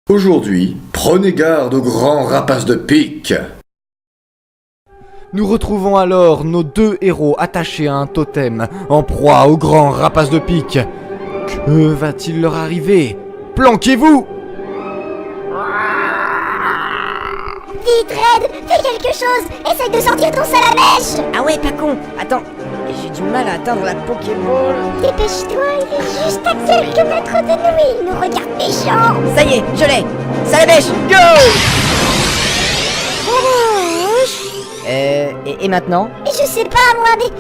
Aujourd'hui, prenez garde aux grands rapaces de pique. Nous retrouvons alors nos deux héros attachés à un totem, en proie aux grands rapaces de pique. Que va-t-il leur arriver? Planquez-vous! Vite, Red, fais quelque chose. Essaye de sortir ton salamèche. Ah ouais, pas con. Attends, j'ai du mal à atteindre la Pokéball. Dépêche-toi, il est juste à quelques mètres de nous et il nous regarde méchant. Ça y est, je l'ai. Salamèche, go! Et maintenant? Mais je sais pas, moi, mais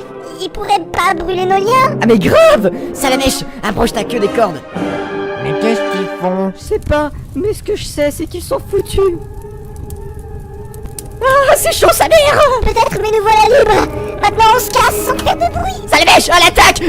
il pourrait pas brûler nos liens. Ah mais grave! Salamèche, approche ta queue des cordes. Mais qu'est-ce qu'ils font? Je sais pas, mais ce que je sais, c'est qu'ils sont foutus. Ah, c'est chaud, sa mère! Peut-être, mais nous voilà libres. Maintenant, on se casse sans faire de bruit. Salamèche, à l'attaque!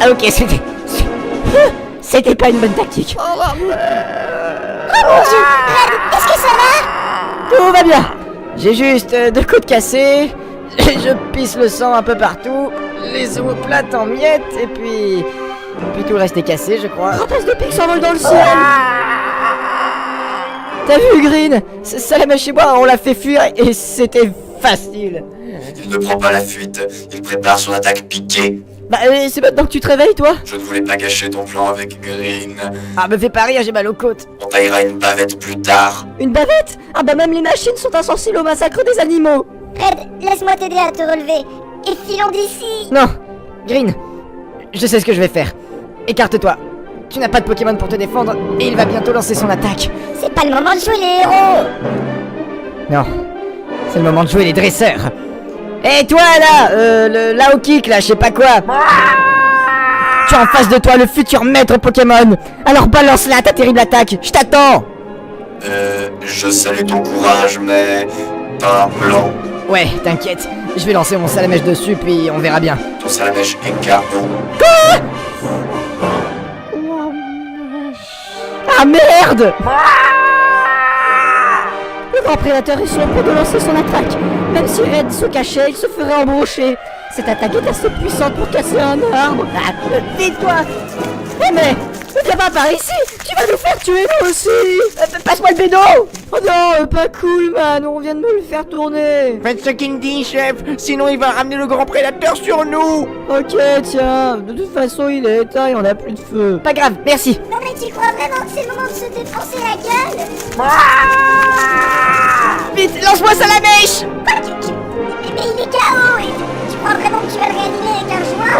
Ah ok, c'était pas une bonne tactique. Oh mon Dieu, Red, est-ce que ça va? Tout va bien. J'ai juste deux côtes cassées. Je pisse le sang un peu partout. Les os plates en miettes. Et puis tout le reste est cassé, je crois. Rapace de pique s'envole dans le ciel. T'as vu, Green? Salamèche chez moi, on l'a fait fuir et c'était facile. Il ne prend pas la fuite, il prépare son attaque piquée. Bah, c'est maintenant que tu te réveilles, toi? Je ne voulais pas gâcher ton plan avec Green. Ah, me fais pas rire, j'ai mal aux côtes. On taillera une bavette plus tard. Une bavette? Ah bah même les machines sont insensibles au massacre des animaux. Red, laisse-moi t'aider à te relever. Et filons d'ici. Non, Green, je sais ce que je vais faire. Écarte-toi. Tu n'as pas de Pokémon pour te défendre et il va bientôt lancer son attaque. C'est pas le moment de jouer les héros. Non, c'est le moment de jouer les dresseurs. Et toi là, le Lao Kick là, je sais pas quoi. Tu as en face de toi le futur maître Pokémon. Alors balance là ta terrible attaque, je t'attends. Je salue ton courage, mais pas un plan. Ouais, t'inquiète, je vais lancer mon salamèche dessus puis on verra bien. Ton salamèche est KO. Ah merde! Le grand prédateur est sur le point de lancer son attaque. Même si Red se cachait, il se ferait embrocher. Cette attaque est assez puissante pour casser un arbre. Ah, vite-toi! Eh mais viens pas par ici! Tu vas nous faire tuer nous aussi! Passe-moi le bédo! Oh non, pas cool, man! On vient de me le faire tourner! Faites ce qu'il dit, chef, sinon il va ramener le grand prédateur sur nous! Ok, tiens, de toute façon il est éteint et on a plus de feu. Pas grave, merci! Non mais tu crois vraiment que c'est le moment de se défoncer la gueule? Vite, lance-moi Salamèche! Quoi, mais il est KO et tu crois vraiment que tu vas le réanimer avec un joint?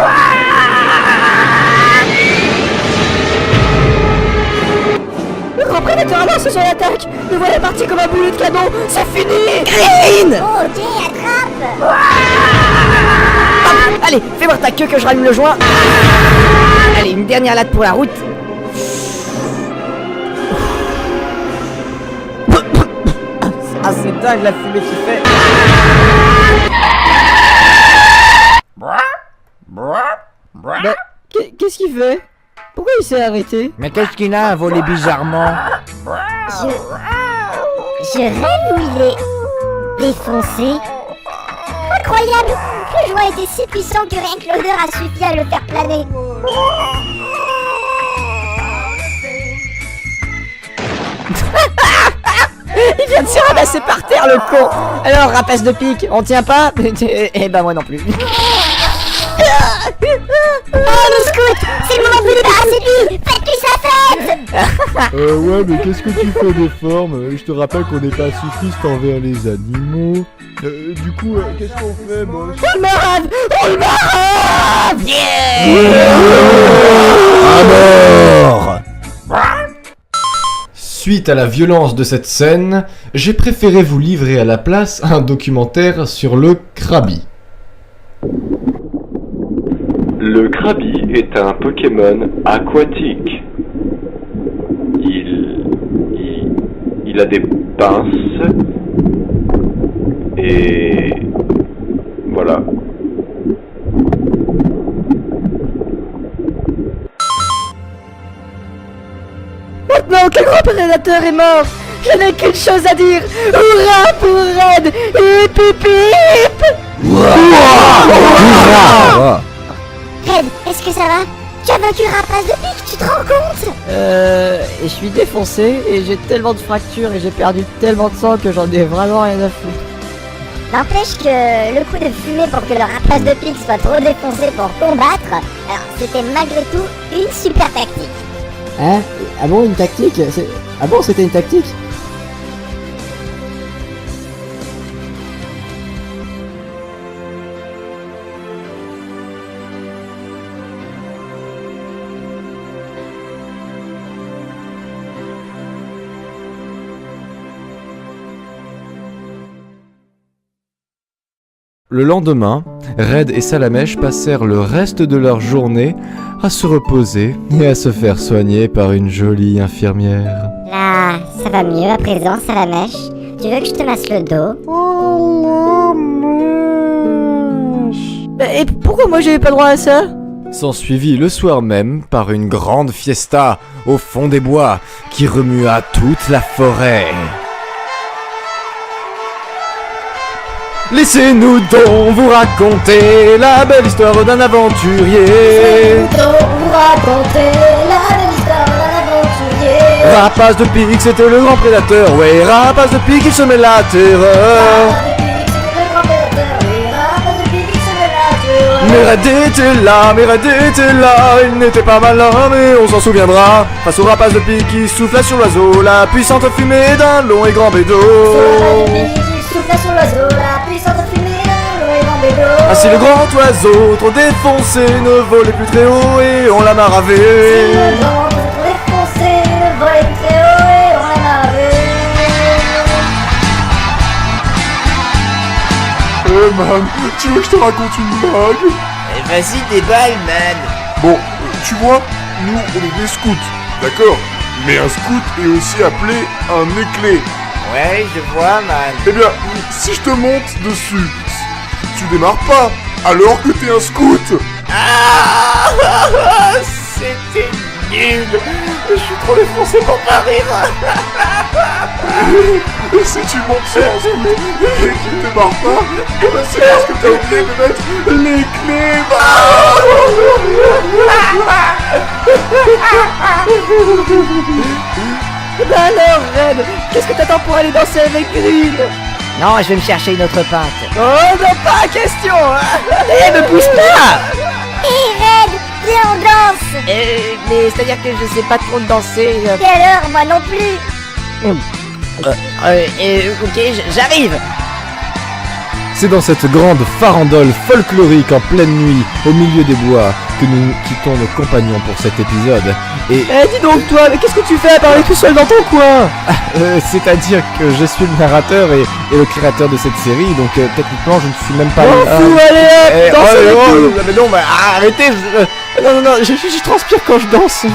Le grand prédateur a lancé son attaque! Le voilà parti comme un boulet de canon! C'est fini! Green! Oh, ok, attrape! Allez, fais voir ta queue que je rallume le joint! Allez, une dernière latte pour la route! Ah, c'est dingue la fumée qu'il fait! Bah, qu'est-ce qu'il fait? Pourquoi il s'est arrêté? Mais qu'est-ce qu'il a à voler bizarrement? Je rêve où il est défoncé. Incroyable! Le joint était si puissant que rien que l'odeur a suffi à le faire planer. Il vient de se ramasser par terre, le con! Alors, rapace de pique, on tient pas? Eh ben moi non plus. Oh le scout! C'est le moment de vous débarrasser de lui! Faites-lui sa fête! Ouais, mais qu'est-ce que tu fais des formes? Je te rappelle qu'on est pacifiste envers les animaux. Du coup, qu'est-ce qu'on fait, boss? On me rave! On me rave! À mort! Suite à la violence de cette scène, j'ai préféré vous livrer à la place un documentaire sur le Krabi. Le Krabi est un Pokémon aquatique. Il a des pinces et voilà. Maintenant, quel grand prédateur est mort. Je n'ai qu'une chose à dire. Hurrah pour Red. Hip hip hip. Red, est-ce que ça va? Tu as vaincu Rapace de Pique, tu te rends compte? Je suis défoncé et j'ai tellement de fractures et j'ai perdu tellement de sang que j'en ai vraiment rien à foutre. N'empêche que le coup de fumée pour que le Rapace de Pique soit trop défoncé pour combattre, alors c'était malgré tout une super tactique. Hein? Ah bon, une tactique? Ah bon, c'était une tactique? Le lendemain, Red et Salamèche passèrent le reste de leur journée à se reposer et à se faire soigner par une jolie infirmière. Là, ça va mieux à présent, Salamèche. Tu veux que je te masse le dos? Et pourquoi moi j'ai pas droit à ça? S'ensuivit le soir même par une grande fiesta au fond des bois qui remua toute la forêt. Laissez-nous donc vous raconter la belle histoire d'un aventurier. Vous raconter la belle histoire d'un aventurier. Rapace de Pique, c'était le grand prédateur. Ouais, Rapace de Pique, il semait la terreur. Mais Red était là, il n'était pas malin, mais on s'en souviendra. Face au Rapace de Pique qui souffla sur l'oiseau, la puissante fumée d'un long et grand bédo. Ainsi le grand oiseau, trop défoncé, ne volait plus très haut et on l'a maravé. Man, tu veux que je te raconte une blague? Vas-y, déballe, man. Bon, tu vois, nous, on est des scouts, d'accord? Mais un scout est aussi appelé un éclé. Ouais, je vois, man. Eh bien, si je te monte dessus, tu démarres pas, alors que t'es un scout. Ah, c'était nul. Je suis trop défoncé pour pas rire. Et si tu montes sur un scout et qu'il ne démarre pas, eh ben c'est parce que t'as oublié de mettre les clés. Bah alors, Red, qu'est-ce que t'attends pour aller danser avec Green? Non, je vais me chercher une autre pinte. Oh, non, pas question. Eh, me pousse pas. Hé Red, viens on danse. Mais c'est-à-dire que je sais pas trop danser. Quelle heure, moi non plus. Ok, j'arrive. C'est dans cette grande farandole folklorique en pleine nuit, au milieu des bois, que nous quittons nos compagnons pour cet épisode. Et Eh, dis donc, toi, mais qu'est-ce que tu fais à parler tout seul dans ton coin? c'est-à-dire que je suis le narrateur et le créateur de cette série, donc techniquement je ne suis même pas... Oh, fou, allez, hop, danse avec nous. mais non, mais arrêtez, non, je transpire quand je danse.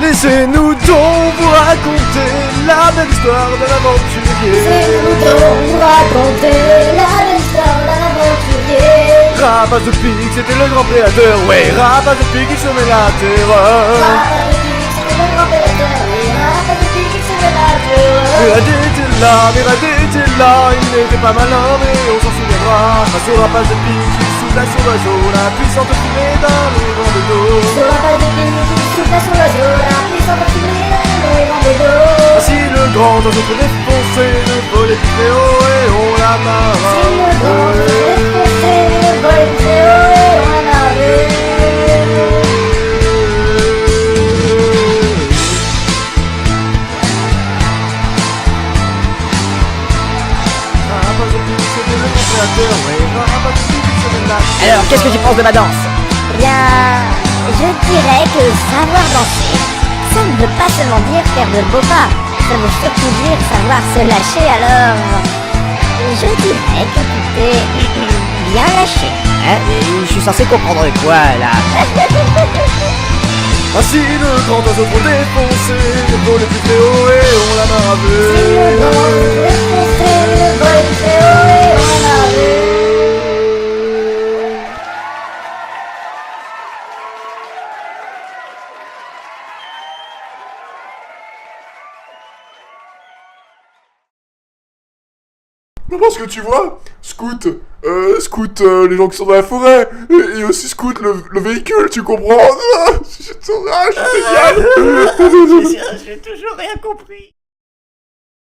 Laissez-nous donc vous raconter la belle histoire d'un aventurier. Vous raconter la belle histoire d'un aventurier. Rapace de Pique, c'était le grand prédateur. Ouais, Rapace de Pique, il semait la terreur. Mais Red était là, il n'était pas malin, mais on s'en souviendra. Face au Rapace de Pique, il souffla sur l'oiseau, la puissante fumée d'un long grand bédo. Ainsi le grand oiseau trop défoncé, ne volait plus très haut et on l'a Alors, qu'est-ce que tu penses de ma danse? Eh bien, je dirais que savoir danser, ça ne veut pas seulement dire faire de beaux pas, ça veut surtout dire savoir se lâcher, alors je dirais que tu t'es bien lâché. Hein? Je suis censé comprendre quoi, là? Ainsi le grand oiseau trop défoncé, ne volait plus très haut et on l'a maravé. Non, parce que tu vois, scout, les gens qui sont dans la forêt, et aussi scout le véhicule, tu comprends? C'est génial. J'ai toujours rien compris.